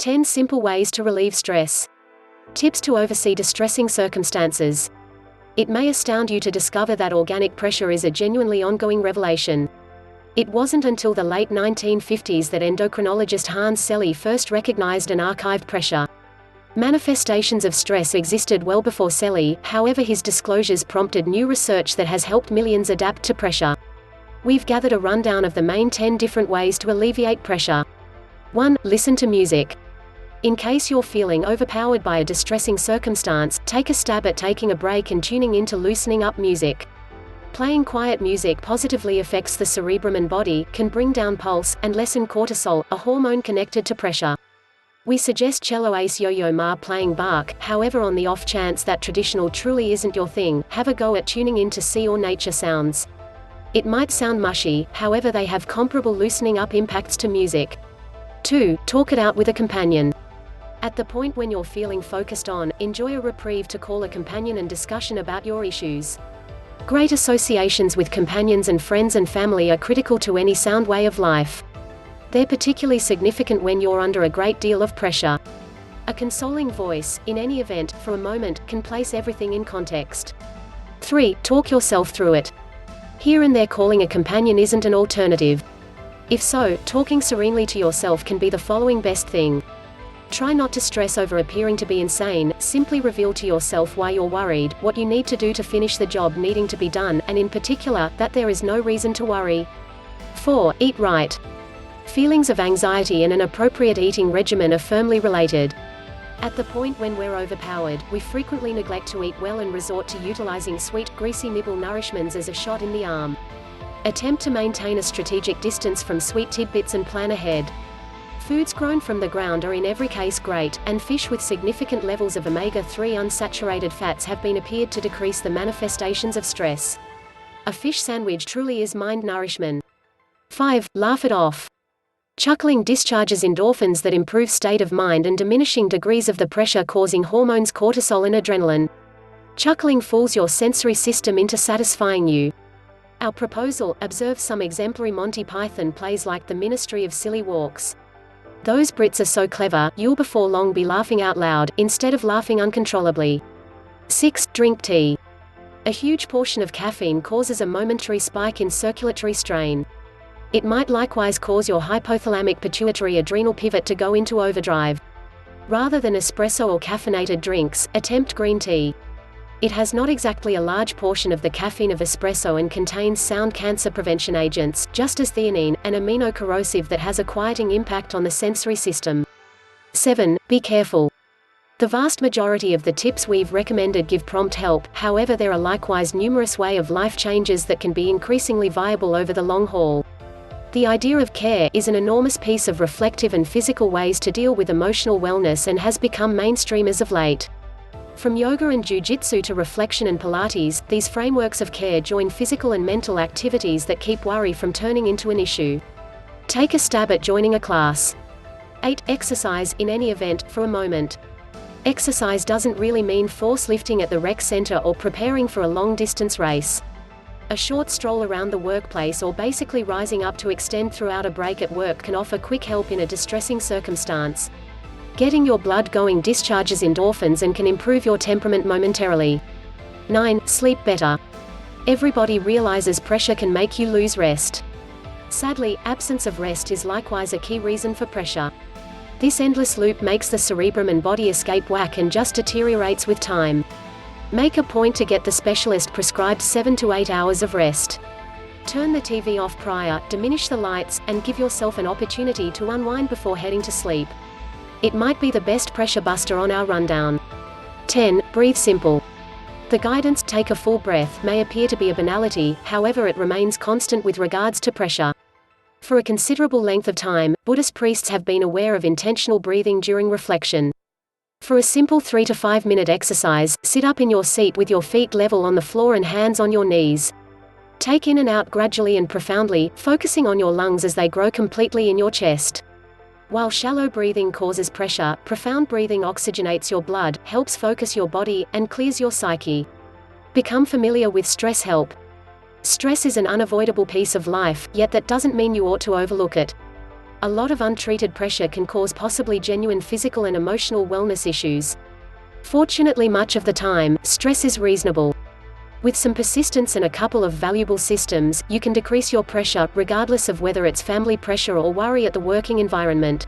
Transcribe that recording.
10 simple ways to relieve stress. Tips to oversee distressing circumstances. It may astound you to discover that organic pressure is a genuinely ongoing revelation. It wasn't until the late 1950s that endocrinologist Hans Selye first recognized and archived pressure. Manifestations of stress existed well before Selye, however his disclosures prompted new research that has helped millions adapt to pressure. We've gathered a rundown of the main 10 different ways to alleviate pressure. 1. Listen to music. In case you're feeling overpowered by a distressing circumstance, take a stab at taking a break and tuning in to loosening up music. Playing quiet music positively affects the cerebrum and body, can bring down pulse, and lessen cortisol, a hormone connected to pressure. We suggest cello ace yo-yo ma playing Bach, however on the off chance that traditional truly isn't your thing, have a go at tuning in to sea or nature sounds. It might sound mushy, however they have comparable loosening up impacts to music. 2. Talk it out with a companion. At the point when you're feeling focused on, enjoy a reprieve to call a companion and discussion about your issues. Great associations with companions and friends and family are critical to any sound way of life. They're particularly significant when you're under a great deal of pressure. A consoling voice, in any event, for a moment, can place everything in context. 3. Talk yourself through it. Here and there calling a companion isn't an alternative. If so, talking serenely to yourself can be the following best thing. Try not to stress over appearing to be insane, simply reveal to yourself why you're worried, what you need to do to finish the job needing to be done, and in particular, that there is no reason to worry. 4. Eat right. Feelings of anxiety and an appropriate eating regimen are firmly related. At the point when we're overpowered, we frequently neglect to eat well and resort to utilizing sweet, greasy nibble nourishments as a shot in the arm. Attempt to maintain a strategic distance from sweet tidbits and plan ahead. Foods grown from the ground are in every case great, and fish with significant levels of omega-3 unsaturated fats have been appeared to decrease the manifestations of stress. A fish sandwich truly is mind nourishment. 5. Laugh it off. Chuckling discharges endorphins that improve state of mind and diminishing degrees of the pressure-causing hormones cortisol and adrenaline. Chuckling fools your sensory system into satisfying you. Our proposal: observe some exemplary Monty Python plays like The Ministry of Silly Walks. Those Brits are so clever, you'll before long be laughing out loud, instead of laughing uncontrollably. 6. Drink tea. A huge portion of caffeine causes a momentary spike in circulatory strain. It might likewise cause your hypothalamic pituitary adrenal pivot to go into overdrive. Rather than espresso or caffeinated drinks, attempt green tea. It has not exactly a large portion of the caffeine of espresso and contains sound cancer prevention agents, just as theanine, an amino-corrosive that has a quieting impact on the sensory system. 7. Be careful. The vast majority of the tips we've recommended give prompt help, however there are likewise numerous way of life changes that can be increasingly viable over the long haul. The idea of care is an enormous piece of reflective and physical ways to deal with emotional wellness and has become mainstream as of late. From yoga and jiu-jitsu to reflection and Pilates, these frameworks of care join physical and mental activities that keep worry from turning into an issue. Take a stab at joining a class. 8. Exercise, in any event, for a moment. Exercise doesn't really mean force lifting at the rec center or preparing for a long-distance race. A short stroll around the workplace or basically rising up to extend throughout a break at work can offer quick help in a distressing circumstance. Getting your blood going discharges endorphins and can improve your temperament momentarily. 9. Sleep better. Everybody realizes pressure can make you lose rest. Sadly, absence of rest is likewise a key reason for pressure. This endless loop makes the cerebrum and body escape whack and just deteriorates with time. Make a point to get the specialist prescribed 7 to 8 hours of rest. Turn the TV off prior, diminish the lights, and give yourself an opportunity to unwind before heading to sleep. It might be the best pressure buster on our rundown. 10. Breathe simple. The guidance, take a full breath, may appear to be a banality, however it remains constant with regards to pressure. For a considerable length of time, Buddhist priests have been aware of intentional breathing during reflection. For a simple 3 to 5 minute exercise, sit up in your seat with your feet level on the floor and hands on your knees. Take in and out gradually and profoundly, focusing on your lungs as they grow completely in your chest. While shallow breathing causes pressure, profound breathing oxygenates your blood, helps focus your body, and clears your psyche. Become familiar with stress help. Stress is an unavoidable piece of life, yet that doesn't mean you ought to overlook it. A lot of untreated pressure can cause possibly genuine physical and emotional wellness issues. Fortunately, much of the time, stress is reasonable. With some persistence and a couple of valuable systems, you can decrease your pressure, regardless of whether it's family pressure or worry at the working environment.